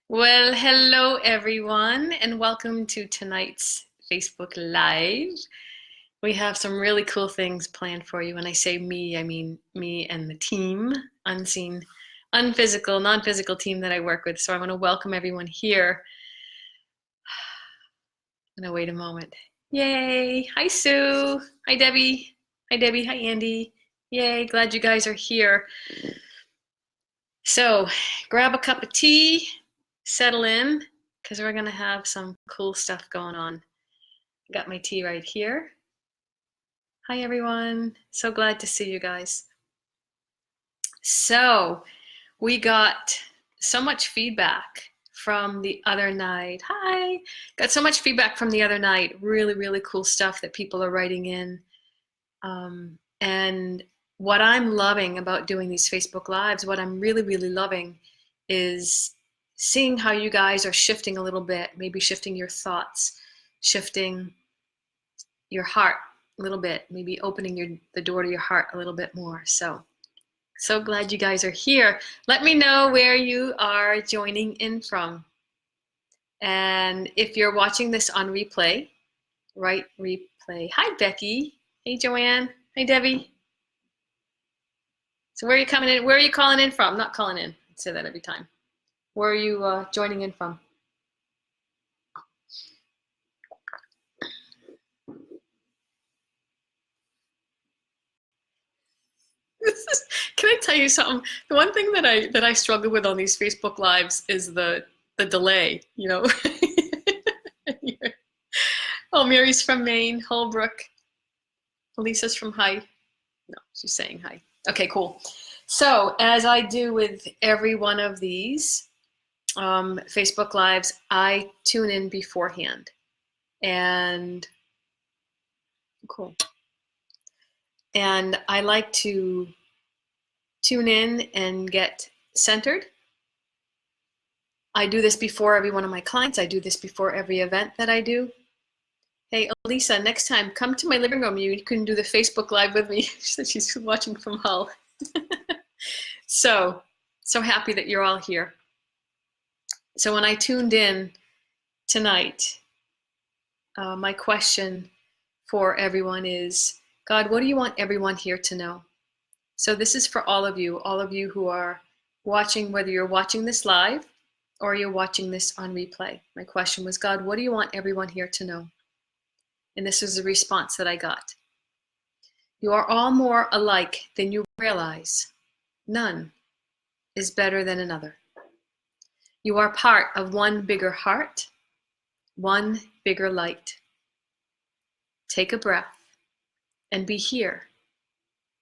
Well, hello everyone, and welcome to tonight's Facebook Live. We have some really cool things planned for you. When I say me, I mean me and the team, unseen, unphysical, non-physical team that I work with. So I want to welcome everyone here. I'm gonna wait a moment. Yay! Hi Sue. Hi Debbie. Hi Debbie. Hi Andy. Yay! Glad you guys are here. So grab a cup of tea, settle in, because we're gonna have some cool stuff going on. Got my tea right here. Hi everyone, so glad to see you guys. So we got so much feedback from the other night. Hi, got so much feedback from the other night. Really cool stuff that people are writing in. And what I'm loving about doing these Facebook Lives, what I'm really loving is seeing how you guys are shifting a little bit, maybe shifting your thoughts, shifting your heart a little bit, maybe opening the door to your heart a little bit more. So glad you guys are here. Let me know where you are joining in from. And if you're watching this on replay, right, replay. Hi, Becky. Hey, Joanne. Hi, Debbie. So where are you coming in? Where are you calling in from? Not calling in. I say that every time. Where are you joining in from? Can I tell you something? The one thing that I struggle with on these Facebook Lives is the delay, you know. Oh, Mary's from Maine, Holbrook. Lisa's from hi. No, she's saying hi. Okay, cool. So as I do with every one of these Facebook Lives, I tune in beforehand. And cool. And I like to tune in and get centered. I do this before every one of my clients. I do this before every event that I do. Hey, Elisa, next time, come to my living room. You can do the Facebook Live with me. She's watching from Hull. So happy that you're all here. So when I tuned in tonight, my question for everyone is, God, what do you want everyone here to know? So this is for all of you who are watching, whether you're watching this live or you're watching this on replay. My question was, God, what do you want everyone here to know? And this is the response that I got. You are all more alike than you realize. None is better than another. You are part of one bigger heart, one bigger light. Take a breath and be here,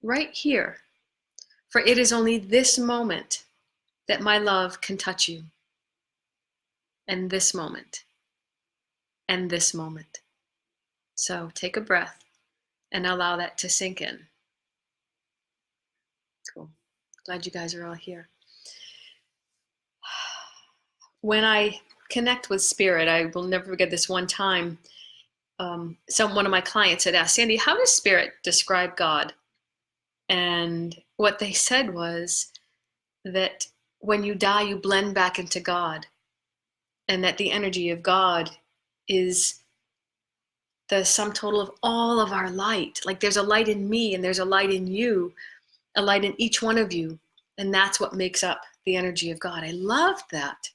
right here, for it is only this moment that my love can touch you, and this moment, and this moment. So take a breath and allow that to sink in. Cool. Glad you guys are all here. When I connect with spirit, I will never forget this one time. One of my clients had asked, Sandy, how does spirit describe God? And what they said was that when you die, you blend back into God, and that the energy of God is the sum total of all of our light. Like there's a light in me and there's a light in you, a light in each one of you. And that's what makes up the energy of God. I love that.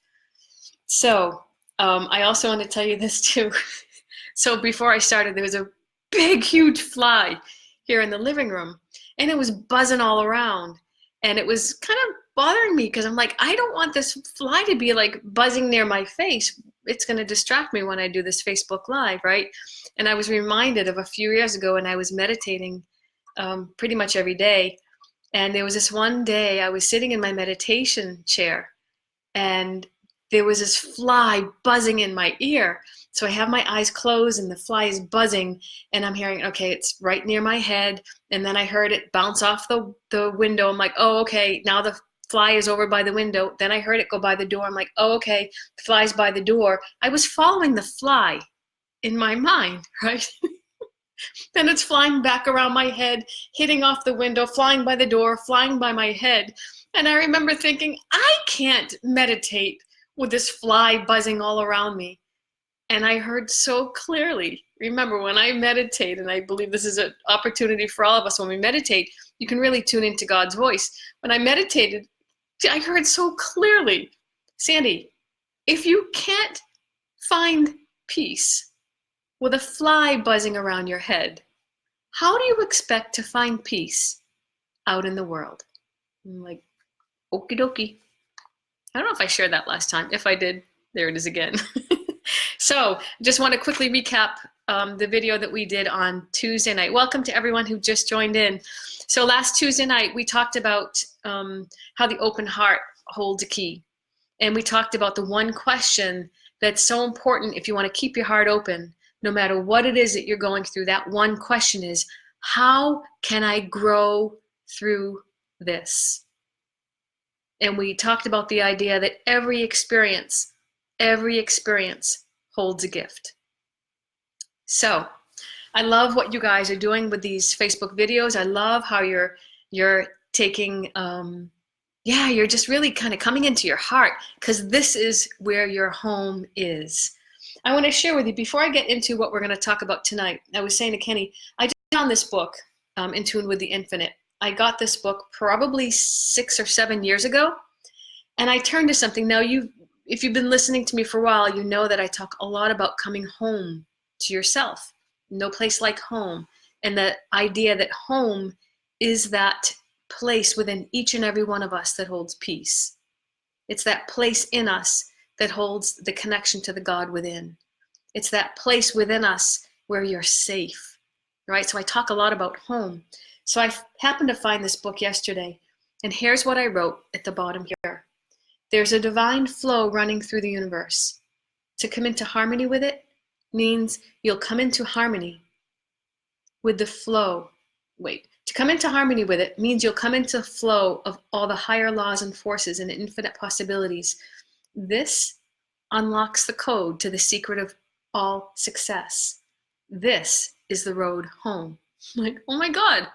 So I also want to tell you this too. So before I started, there was a big, huge fly here in the living room, and it was buzzing all around. And it was kind of bothering me because I'm like, I don't want this fly to be like buzzing near my face. It's going to distract me when I do this Facebook Live, right? And I was reminded of a few years ago when I was meditating pretty much every day. And there was this one day I was sitting in my meditation chair, and there was this fly buzzing in my ear. So I have my eyes closed and the fly is buzzing, and I'm hearing, okay, it's right near my head. And then I heard it bounce off the window. I'm like, oh, okay, now the fly is over by the window. Then I heard it go by the door. I'm like, oh, okay, the fly's by the door. I was following the fly in my mind, right? Then it's flying back around my head, hitting off the window, flying by the door, flying by my head. And I remember thinking, I can't meditate with this fly buzzing all around me. And I heard so clearly. Remember, when I meditate, and I believe this is an opportunity for all of us, when we meditate, you can really tune into God's voice. When I meditated, I heard so clearly, Sandy, if you can't find peace with a fly buzzing around your head, how do you expect to find peace out in the world? I'm like, okie dokie. I don't know if I shared that last time. If I did, there it is again. So just want to quickly recap the video that we did on Tuesday night. Welcome to everyone who just joined in. So last Tuesday night, we talked about how the open heart holds a key. And we talked about the one question that's so important if you want to keep your heart open, no matter what it is that you're going through. That one question is, how can I grow through this? And we talked about the idea that every experience holds a gift. So I love what you guys are doing with these Facebook videos. I love how you're taking, you're just really kind of coming into your heart, because this is where your home is. I want to share with you, before I get into what we're going to talk about tonight, I was saying to Kenny, I just found this book, In Tune with the Infinite. I got this book probably 6 or 7 years ago, and I turned to something. Now, if you've been listening to me for a while, you know that I talk a lot about coming home to yourself. No place like home. And the idea that home is that place within each and every one of us that holds peace. It's that place in us that holds the connection to the God within. It's that place within us where you're safe, right? So I talk a lot about home. So I happened to find this book yesterday, and here's what I wrote at the bottom here. There's a divine flow running through the universe. To come into harmony with it means you'll come into harmony with the flow. To come into harmony with it means you'll come into flow of all the higher laws and forces and infinite possibilities. This unlocks the code to the secret of all success. This is the road home. Like, oh my God.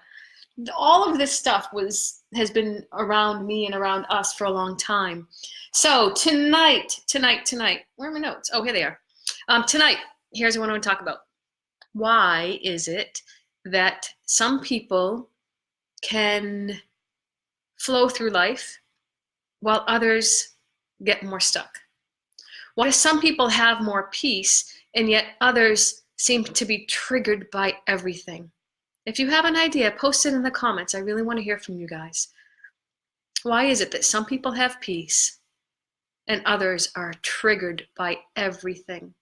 All of this stuff has been around me and around us for a long time. So tonight, where are my notes? Oh, here they are. Tonight, here's what I want to talk about. Why is it that some people can flow through life while others get more stuck? Why do some people have more peace and yet others seem to be triggered by everything? If you have an idea, post it in the comments. I really want to hear from you guys. Why is it that some people have peace and others are triggered by everything?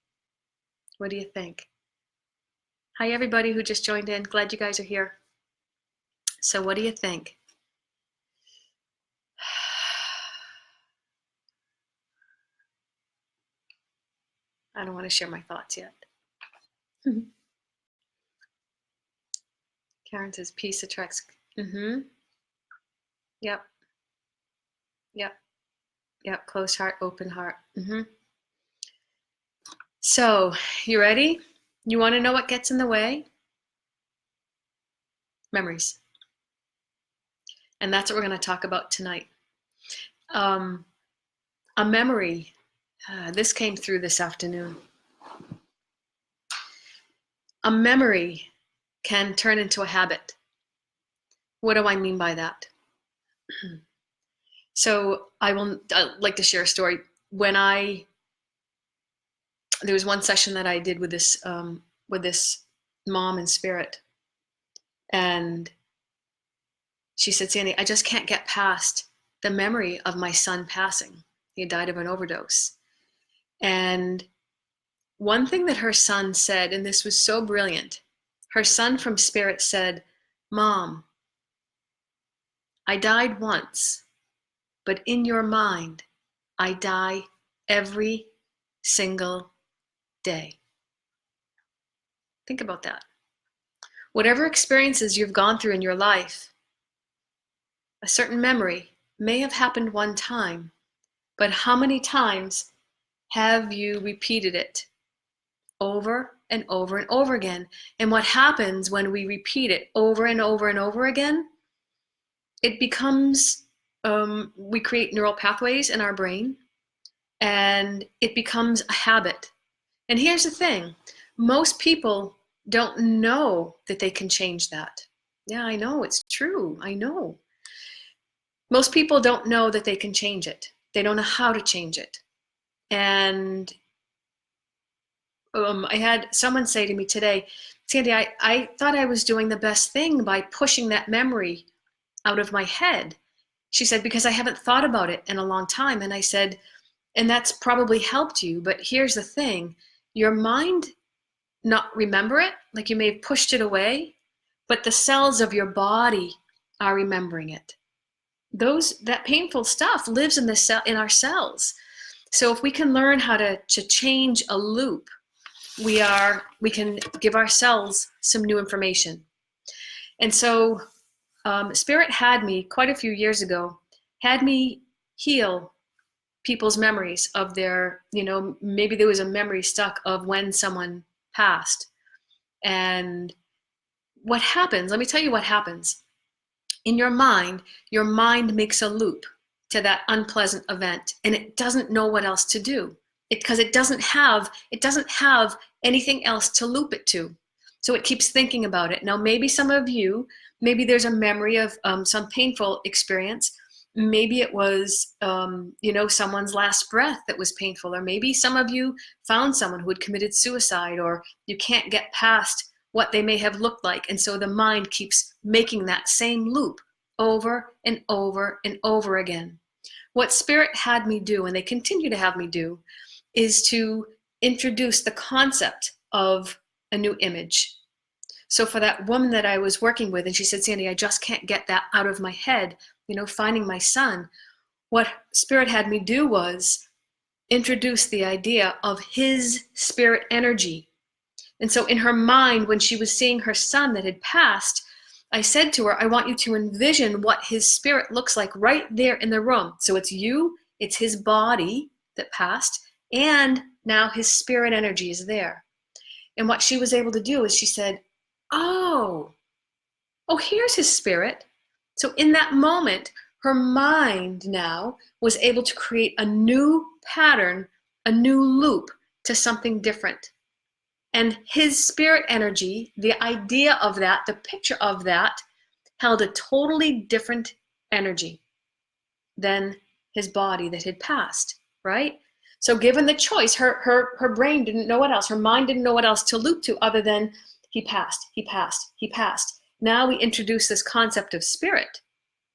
What do you think? Hi, everybody who just joined in. Glad you guys are here. So what do you think? I don't want to share my thoughts yet. Karen says peace attracts. Yep. Closed heart, open heart. So, you ready? You want to know what gets in the way? Memories. And that's what we're going to talk about tonight. A memory. This came through this afternoon. A memory can turn into a habit. What do I mean by that? So I'd like to share a story. There was one session that I did with this mom in spirit, and she said, Sandy, I just can't get past the memory of my son passing. He had died of an overdose. And one thing that her son said, and this was so brilliant, her son from spirit said, Mom, I died once, but in your mind, I die every single day. Think about that. Whatever experiences you've gone through in your life, a certain memory may have happened one time, but how many times have you repeated it over and over and over again? And what happens when we repeat it over and over and over again? It becomes, we create neural pathways in our brain, and it becomes a habit. And here's the thing, most people don't know that they can change that. Yeah, I know, it's true, I know. Most people don't know that they can change it. They don't know how to change it. And I had someone say to me today, Sandy, I thought I was doing the best thing by pushing that memory out of my head. She said, because I haven't thought about it in a long time. And I said, and that's probably helped you, but here's the thing, your mind not remember it, like you may have pushed it away, but the cells of your body are remembering it. That painful stuff lives in in our cells. So if we can learn how to change a loop, we can give ourselves some new information. And so Spirit had me quite a few years ago, had me heal people's memories of their, maybe there was a memory stuck of when someone passed. And what happens, let me tell you what happens. In your mind makes a loop to that unpleasant event, and it doesn't know what else to do. Because it doesn't have anything else to loop it to. So it keeps thinking about it. Now, maybe some of you, maybe there's a memory of some painful experience. Maybe it was, someone's last breath that was painful, or maybe some of you found someone who had committed suicide, or you can't get past what they may have looked like. And so the mind keeps making that same loop over and over and over again. What Spirit had me do, and they continue to have me do, is to introduce the concept of a new image. So for that woman that I was working with, and she said, Sandy, I just can't get that out of my head, finding my son. What Spirit had me do was introduce the idea of his spirit energy. And so in her mind, when she was seeing her son that had passed, I said to her, I want you to envision what his spirit looks like right there in the room. So it's you, it's his body that passed, and now his spirit energy is there. And what she was able to do is she said, oh, here's his spirit. So in that moment, her mind now was able to create a new pattern, a new loop to something different. And his spirit energy, the idea of that, the picture of that, held a totally different energy than his body that had passed, right? So given the choice, her brain didn't know what else, her mind didn't know what else to loop to other than he passed, he passed, he passed. Now we introduce this concept of spirit.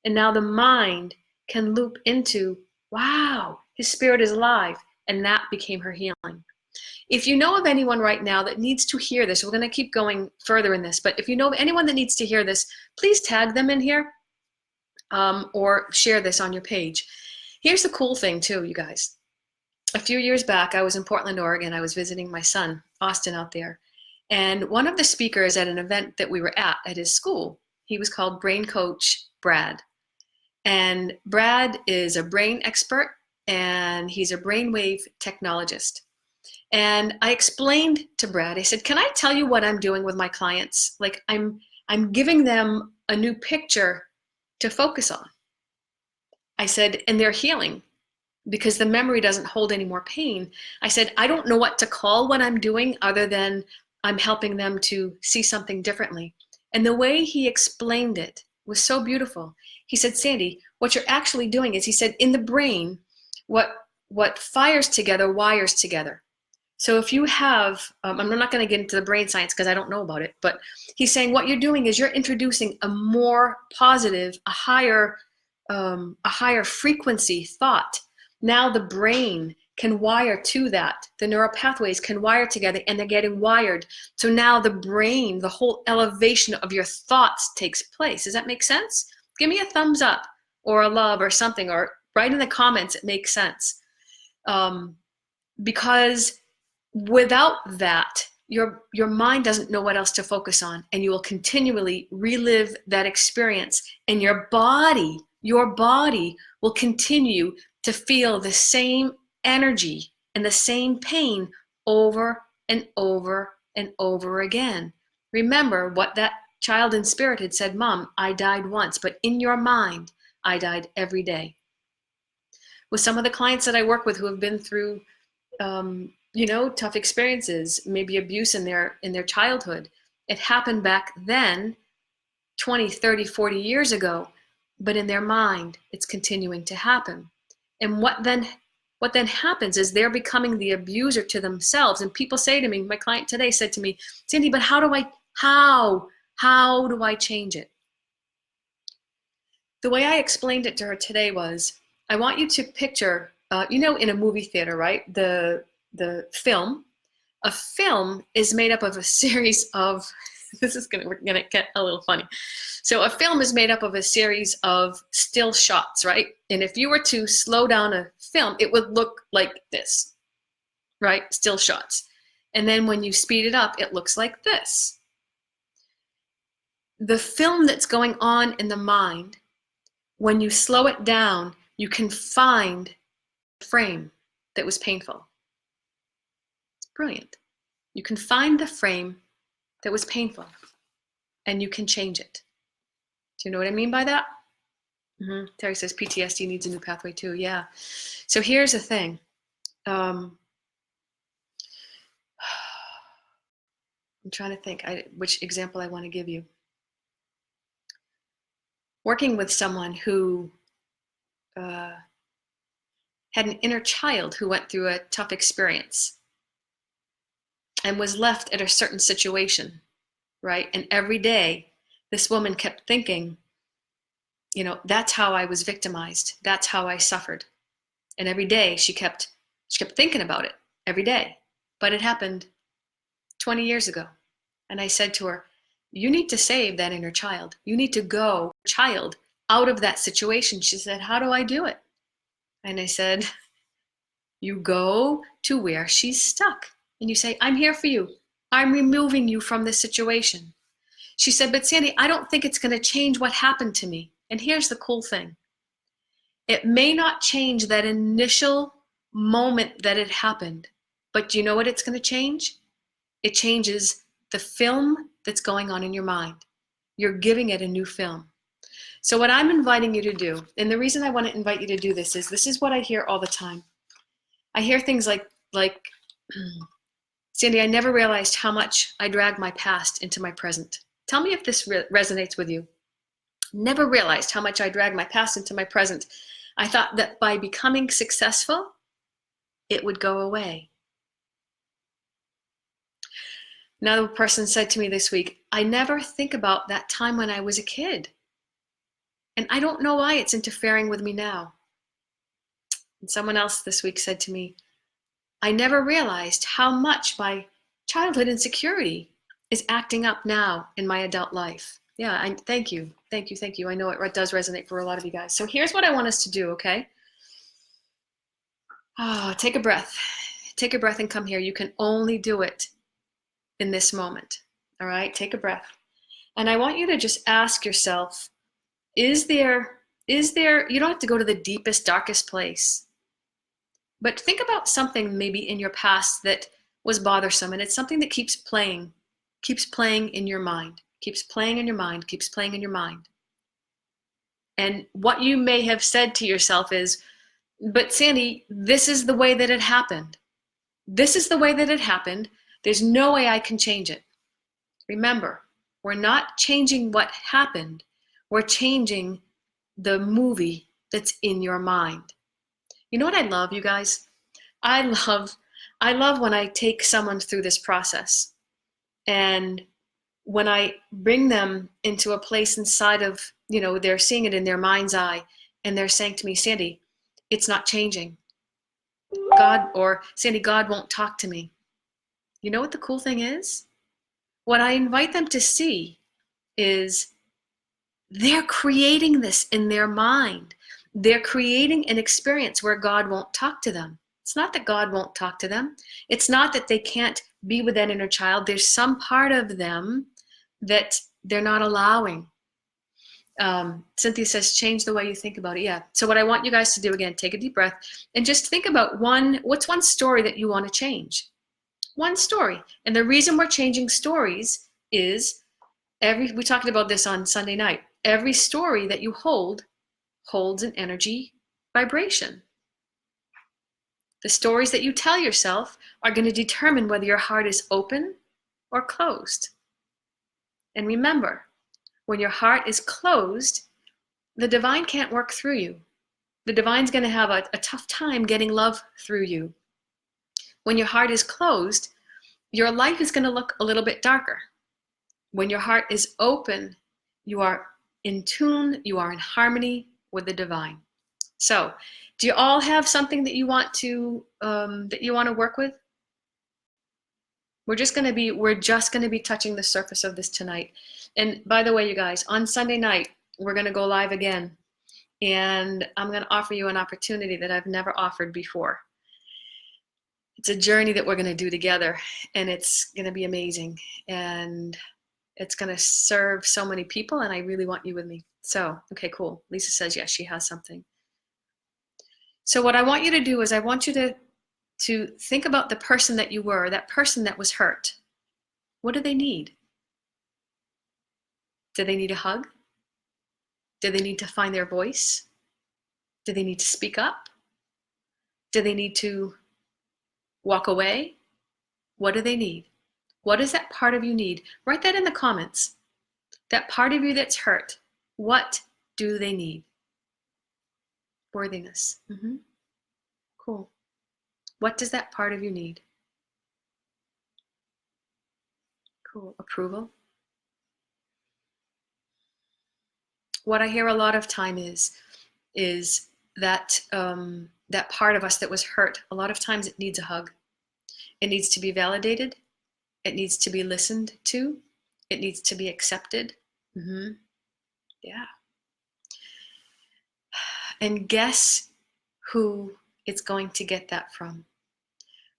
And now the mind can loop into, wow, his spirit is alive. And that became her healing. If you know of anyone right now that needs to hear this, we're going to keep going further in this, but if you know of anyone that needs to hear this, please tag them in here or share this on your page. Here's the cool thing too, you guys. A few years back, I was in Portland, Oregon. I was visiting my son, Austin, out there. And one of the speakers at an event that we were at his school, he was called Brain Coach Brad. And Brad is a brain expert, and he's a brainwave technologist. And I explained to Brad, I said, can I tell you what I'm doing with my clients? Like I'm giving them a new picture to focus on. I said, and they're healing because the memory doesn't hold any more pain. I said, I don't know what to call what I'm doing other than I'm helping them to see something differently. And the way he explained it was so beautiful. He said, Sandy, what you're actually doing is, he said, in the brain, what fires together wires together. So if you have, I'm not going to get into the brain science because I don't know about it, but he's saying what you're doing is you're introducing a more positive, a higher frequency thought. Now the brain can wire to that. The neural pathways can wire together, and they're getting wired. So now the brain, the whole elevation of your thoughts takes place. Does that make sense? Give me a thumbs up or a love or something, or write in the comments it makes sense. Because without that, your mind doesn't know what else to focus on, and you will continually relive that experience, and your body will continue to feel the same energy and the same pain over and over and over again. Remember what that child in spirit had said, Mom, I died once, but in your mind, I died every day. with some of the clients that I work with who have been through, tough experiences, maybe abuse in their childhood. It happened back then, 20, 30, 40 years ago, but in their mind, it's continuing to happen. And what then happens is they're becoming the abuser to themselves. And people say to me, my client today said to me, Sandy, but how do I change it? The way I explained it to her today was, I want you to picture, in a movie theater, right? The film. A film is made up of a series of, we're gonna get a little funny. So a film is made up of a series of still shots, right? And if you were to slow down a film, it would look like this, right? Still shots. And then when you speed it up, it looks like this. The film that's going on in the mind, when you slow it down, you can find the frame that was painful. It's brilliant. You can find the frame that was painful, and you can change it. Do you know what I mean by that? Terry says PTSD needs a new pathway too. Yeah. So here's the thing. I'm trying to think which example I want to give you. Working with someone who had an inner child who went through a tough experience and was left at a certain situation, right? And every day, this woman kept thinking, that's how I was victimized. That's how I suffered. And every day she kept thinking about it every day. But it happened 20 years ago. And I said to her, you need to save that inner child. You need to go, child, out of that situation. She said, how do I do it? And I said, you go to where she's stuck. And you say, I'm here for you. I'm removing you from this situation. She said, but Sandy, I don't think it's going to change what happened to me. And here's the cool thing. It may not change that initial moment that it happened, but do you know what it's going to change? It changes the film that's going on in your mind. You're giving it a new film. So what I'm inviting you to do, and the reason I want to invite you to do this is what I hear all the time. I hear things like, Sandy, I never realized how much I dragged my past into my present. Tell me if this resonates with you. Never realized how much I dragged my past into my present. I thought that by becoming successful, it would go away. Another person said to me this week, I never think about that time when I was a kid. And I don't know why it's interfering with me now. And someone else this week said to me, I never realized how much my childhood insecurity is acting up now in my adult life. Yeah, thank you. I know it does resonate for a lot of you guys. So here's what I want us to do, okay? Take a breath. Take a breath and come here. You can only do it in this moment, all right? Take a breath. And I want you to just ask yourself, is there, you don't have to go to the deepest, darkest place, but think about something maybe in your past that was bothersome, and it's something that keeps playing in your mind, keeps playing in your mind. And what you may have said to yourself is, but Sandy, this is the way that it happened. This is the way that it happened. There's no way I can change it. Remember, we're not changing what happened. We're changing the movie that's in your mind. You know what I love, you guys? I love when I take someone through this process, and when I bring them into a place inside of, they're seeing it in their mind's eye, and they're saying to me, Sandy, it's not changing. Sandy, God won't talk to me. You know what the cool thing is? What I invite them to see is they're creating this in their mind. They're creating an experience where God won't talk to them. It's not that God won't talk to them. It's not that they can't be with that inner child. There's some part of them that they're not allowing. Cynthia says, change the way you think about it. Yeah. So what I want you guys to do, again, take a deep breath and just think about what's one story that you want to change? One story. And the reason we're changing stories is we talked about this on Sunday night. Every story that you hold holds an energy vibration. The stories that you tell yourself are going to determine whether your heart is open or closed. And remember, when your heart is closed, the divine can't work through you. The divine's going to have a tough time getting love through you. When your heart is closed, your life is going to look a little bit darker. When your heart is open, you are in tune, you are in harmony with the divine. So, do you all have something that you want to work with? We're just going to be touching the surface of this tonight. And by the way, you guys, on Sunday night, we're going to go live again. And I'm going to offer you an opportunity that I've never offered before. It's a journey that we're going to do together, and it's going to be amazing. And it's going to serve so many people, and I really want you with me. So, okay, cool. Lisa says, yes, she has something. So what I want you to do is I want you to think about the person that you were, that person that was hurt. What do they need? Do they need a hug? Do they need to find their voice? Do they need to speak up? Do they need to walk away? What do they need? What does that part of you need? Write that in the comments. That part of you that's hurt, what do they need? Worthiness. Cool. What does that part of you need? Cool. Approval. What I hear a lot of time is that that part of us that was hurt, a lot of times it needs a hug. It needs to be validated. It needs to be listened to. It needs to be accepted. Yeah. And guess who it's going to get that from?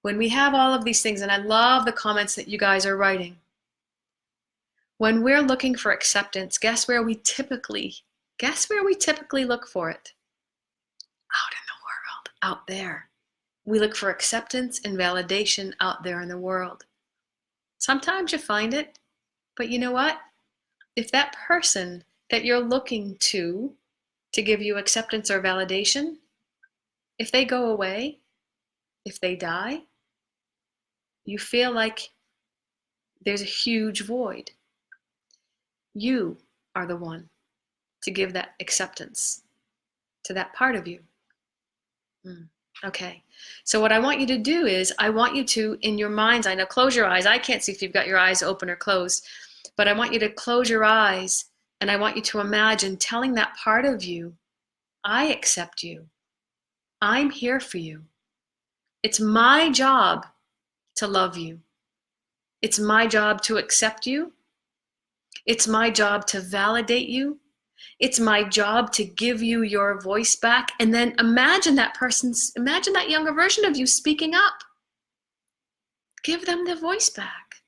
When we have all of these things, and I love the comments that you guys are writing. When we're looking for acceptance, guess where we typically look for it? Out in the world, out there. We look for acceptance and validation out there in the world. Sometimes you find it, but you know what? If that person that you're looking to give you acceptance or validation, if they go away, if they die, you feel like there's a huge void. You are the one to give that acceptance to that part of you. Okay, so what I want you to do is, I want you to, in your minds, I know, close your eyes. I can't see if you've got your eyes open or closed, but I want you to close your eyes, and I want you to imagine telling that part of you, I accept you. I'm here for you. It's my job to love you. It's my job to accept you. It's my job to validate you. It's my job to give you your voice back. And then imagine that younger version of you speaking up. Give them the voice back.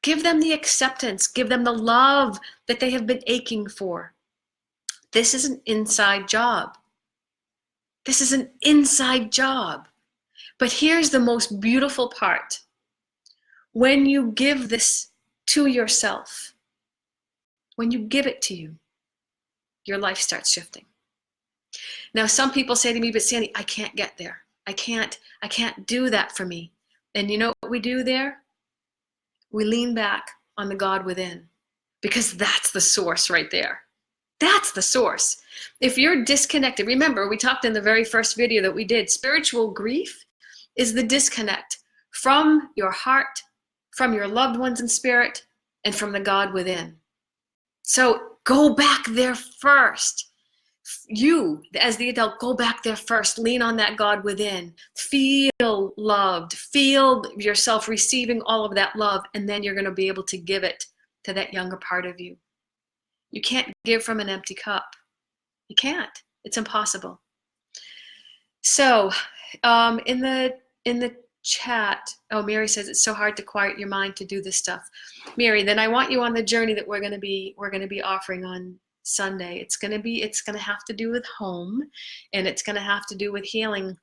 Give them the acceptance. Give them the love that they have been aching for. This is an inside job. This is an inside job. But here's the most beautiful part. When you give this to yourself, when you give it to you, your life starts shifting. Now, some people say to me, but Sandy, I can't get there. I can't do that for me. And you know what we do there? We lean back on the God within, because that's the source right there. That's the source. If you're disconnected, remember, we talked in the very first video that we did, spiritual grief is the disconnect from your heart, from your loved ones in spirit, and from the God within. So go back there first. You, as the adult, go back there first. Lean on that God within. Feel loved. Feel yourself receiving all of that love, and then you're going to be able to give it to that younger part of you. You can't give from an empty cup. You can't. It's impossible. So, in the chat, oh, Mary says it's so hard to quiet your mind to do this stuff. Mary, then I want you on the journey that we're going to be offering on Sunday. It's going to have to do with home, and it's going to have to do with healing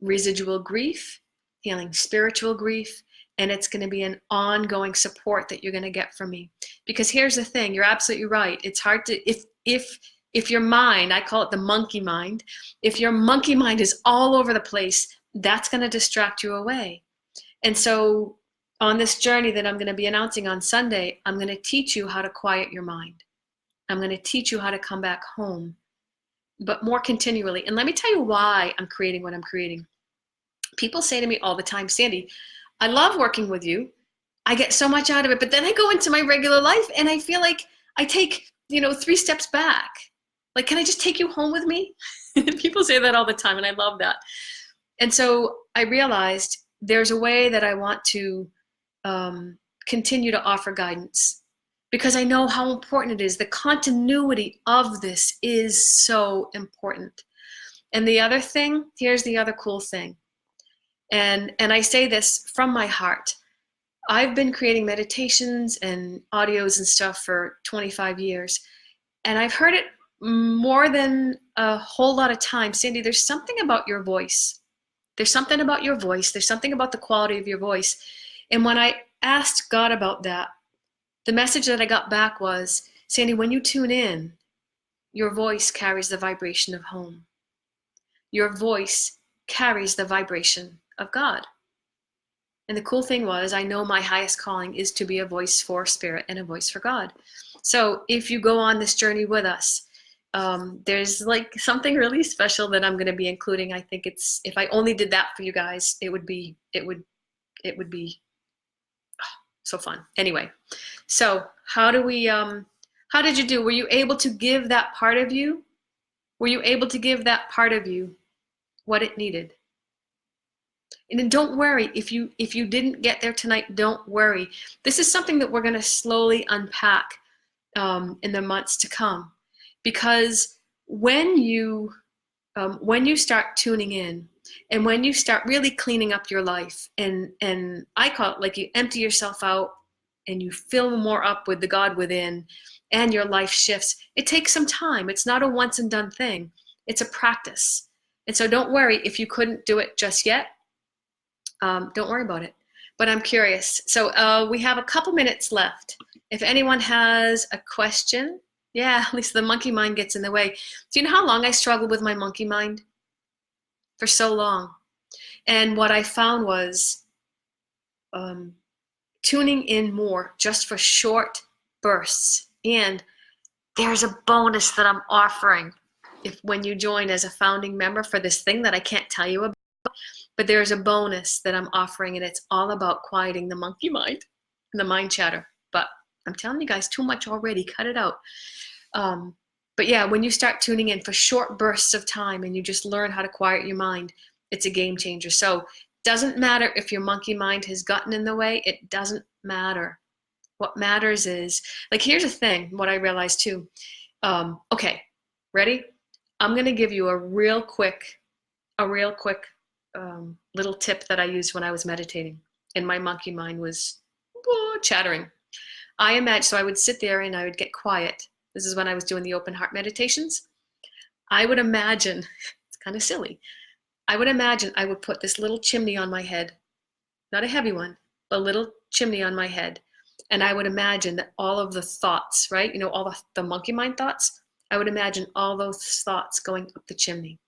residual grief, healing spiritual grief, and it's going to be an ongoing support that you're going to get from me. Because here's the thing, you're absolutely right. It's hard to, if If your mind, I call it the monkey mind, if your monkey mind is all over the place, that's going to distract you away. And so on this journey that I'm going to be announcing on Sunday, I'm going to teach you how to quiet your mind. I'm going to teach you how to come back home, but more continually. And let me tell you why I'm creating what I'm creating. People say to me all the time, Sandy, I love working with you. I get so much out of it, but then I go into my regular life and I feel like I take, 3 steps back. Like, can I just take you home with me? People say that all the time, and I love that. And so I realized there's a way that I want to continue to offer guidance, because I know how important it is. The continuity of this is so important. And the other thing, here's the other cool thing. And I say this from my heart. I've been creating meditations and audios and stuff for 25 years. And I've heard it more than a whole lot of times. Sandy, there's something about your voice. There's something about your voice. There's something about the quality of your voice. And when I asked God about that, the message that I got back was, Sandy, when you tune in, your voice carries the vibration of home. Your voice carries the vibration of God. And the cool thing was, I know my highest calling is to be a voice for spirit and a voice for God. So if you go on this journey with us, there's like something really special that I'm going to be including. I think if I only did that for you guys, it would be so fun. Anyway, so how did you do? Were you able to give that part of you? Were you able to give that part of you what it needed? And then don't worry if you didn't get there tonight. Don't worry. This is something that we're going to slowly unpack in the months to come, because when you start tuning in, and when you start really cleaning up your life, and I call it like you empty yourself out and you fill more up with the God within, and your life shifts. It takes some time. It's not a once and done thing. It's a practice. And so don't worry if you couldn't do it just yet. Don't worry about it. But I'm curious. So we have a couple minutes left. If anyone has a question, yeah, at least the monkey mind gets in the way. Do you know how long I struggled with my monkey mind? For so long. And what I found was tuning in more just for short bursts. And there's a bonus that I'm offering when you join as a founding member for this thing that I can't tell you about. But there's a bonus that I'm offering, and it's all about quieting the monkey mind and the mind chatter. But I'm telling you guys too much already. Cut it out. But yeah, when you start tuning in for short bursts of time and you just learn how to quiet your mind, it's a game changer. So it doesn't matter if your monkey mind has gotten in the way. It doesn't matter. What matters is, like, here's the thing, what I realized too. Okay, ready? I'm going to give you a real quick little tip that I used when I was meditating and my monkey mind was chattering. So I would sit there and I would get quiet. This is when I was doing the open heart meditations. I would imagine, it's kind of silly, I would put this little chimney on my head, not a heavy one, but a little chimney on my head. And I would imagine that all of the thoughts, right? All the monkey mind thoughts, I would imagine all those thoughts going up the chimney.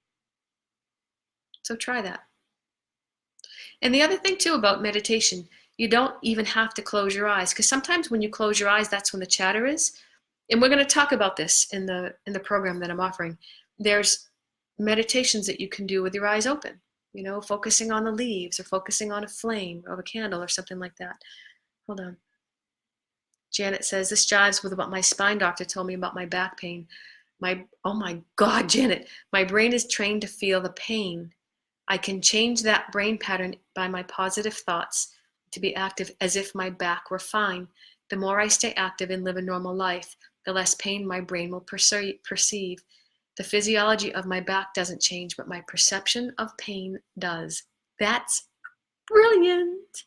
So try that. And the other thing too about meditation, you don't even have to close your eyes, because sometimes when you close your eyes, that's when the chatter is. And we're going to talk about this in the program that I'm offering. There's meditations that you can do with your eyes open, focusing on the leaves or focusing on a flame of a candle or something like that. Hold on. Janet says, this jives with what my spine doctor told me about my back pain. Oh my God, Janet, my brain is trained to feel the pain. I can change that brain pattern by my positive thoughts to be active as if my back were fine. The more I stay active and live a normal life, the less pain my brain will perceive. The physiology of my back doesn't change, but my perception of pain does. That's brilliant.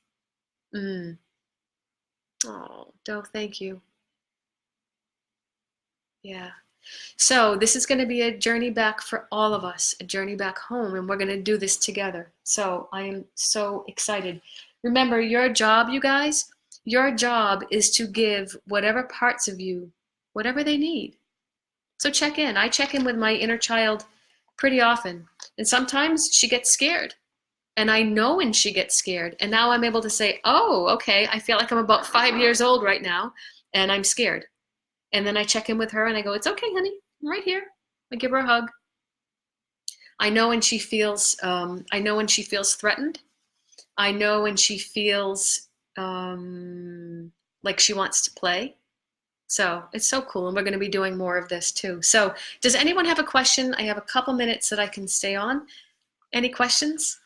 Oh, Doe, thank you. Yeah. So this is going to be a journey back for all of us, a journey back home, and we're going to do this together. So I am so excited. Remember, your job, you guys, your job is to give whatever parts of you, whatever they need. So check in. I check in with my inner child pretty often. And sometimes she gets scared. And I know when she gets scared. And now I'm able to say, oh, okay, I feel like I'm about 5 years old right now and I'm scared. And then I check in with her and I go, it's okay, honey, I'm right here. I give her a hug. I know when she feels threatened. I know when she feels like she wants to play. So it's so cool. And we're going to be doing more of this too. So does anyone have a question? I have a couple minutes that I can stay on. Any questions?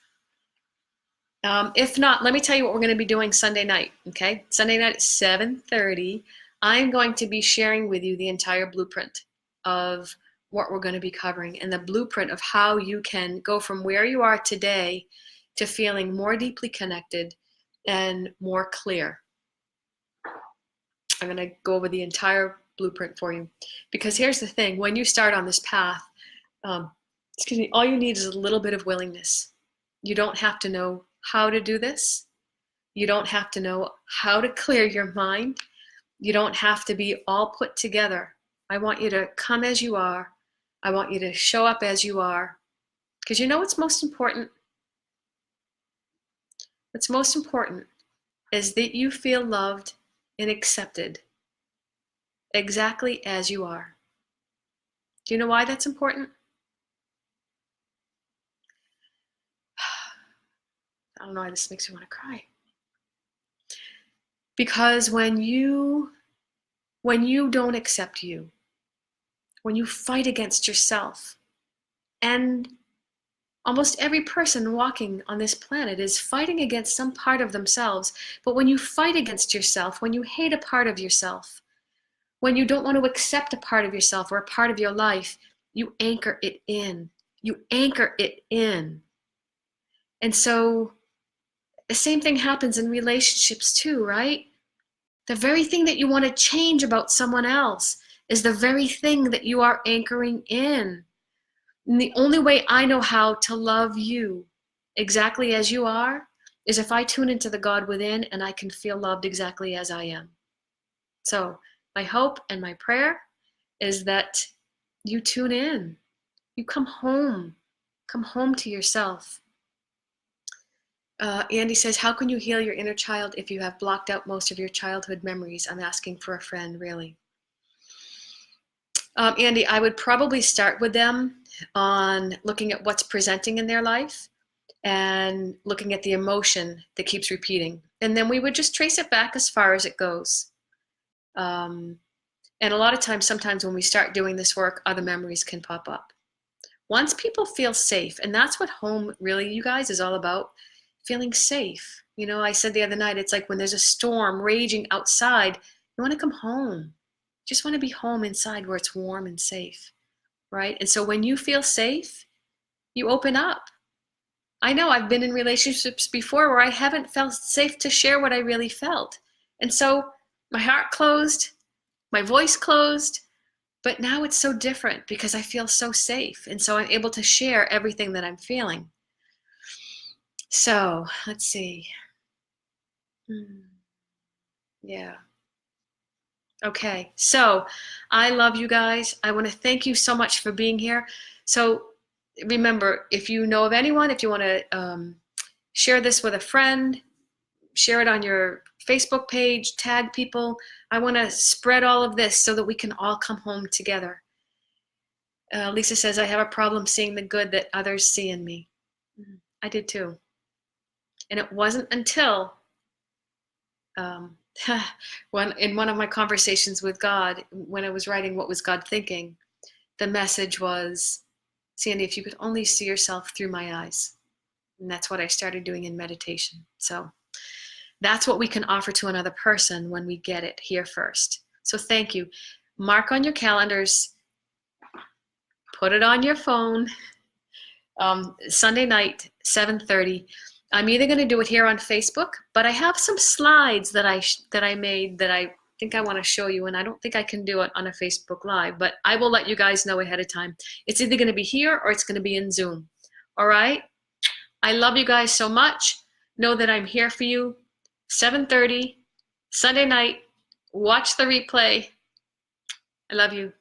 If not, let me tell you what we're going to be doing Sunday night. Okay. Sunday night at 7:30, I'm going to be sharing with you the entire blueprint of what we're going to be covering and the blueprint of how you can go from where you are today to feeling more deeply connected and more clear. I'm going to go over the entire blueprint for you. Because here's the thing, when you start on this path, all you need is a little bit of willingness. You don't have to know how to do this. You don't have to know how to clear your mind. You don't have to be all put together. I want you to come as you are. I want you to show up as you are. Because you know what's most important? What's most important is that you feel loved and accepted exactly as you are. Do you know why that's important? I don't know why this makes me want to cry. Because when you don't accept you, when you fight against yourself, and almost every person walking on this planet is fighting against some part of themselves, but when you fight against yourself, when you hate a part of yourself, when you don't want to accept a part of yourself or a part of your life, you anchor it in. You anchor it in. And so the same thing happens in relationships too, right? The very thing that you want to change about someone else is the very thing that you are anchoring in. And the only way I know how to love you exactly as you are is if I tune into the God within and I can feel loved exactly as I am. So my hope and my prayer is that you tune in. You come home. Come home to yourself. Andy says, how can you heal your inner child if you have blocked out most of your childhood memories? I'm asking for a friend, really. Andy, I would probably start with them on looking at what's presenting in their life and looking at the emotion that keeps repeating. And then we would just trace it back as far as it goes. And a lot of times, sometimes when we start doing this work, other memories can pop up. Once people feel safe, and that's what home really, you guys, is all about, feeling safe. You know, I said the other night, it's like when there's a storm raging outside, you want to come home. You just want to be home inside where it's warm and safe, right? And so when you feel safe, you open up. I know I've been in relationships before where I haven't felt safe to share what I really felt. And so my heart closed, my voice closed, but now it's so different because I feel so safe. And so I'm able to share everything that I'm feeling. So let's see. Yeah. Okay. So I love you guys. I want to thank you so much for being here. So remember, if you know of anyone, if you want to share this with a friend, share it on your Facebook page, tag people. I want to spread all of this so that we can all come home together. Lisa says, I have a problem seeing the good that others see in me. I did too. And it wasn't until when in one of my conversations with God, when I was writing What Was God Thinking, the message was, Sandy, if you could only see yourself through my eyes. And that's what I started doing in meditation. So that's what we can offer to another person when we get it here first. So thank you. Mark on your calendars, put it on your phone. Sunday night, 7:30. I'm either going to do it here on Facebook, but I have some slides that I made that I think I want to show you, and I don't think I can do it on a Facebook Live, but I will let you guys know ahead of time. It's either going to be here or it's going to be in Zoom. All right? I love you guys so much. Know that I'm here for you. 7:30, Sunday night. Watch the replay. I love you.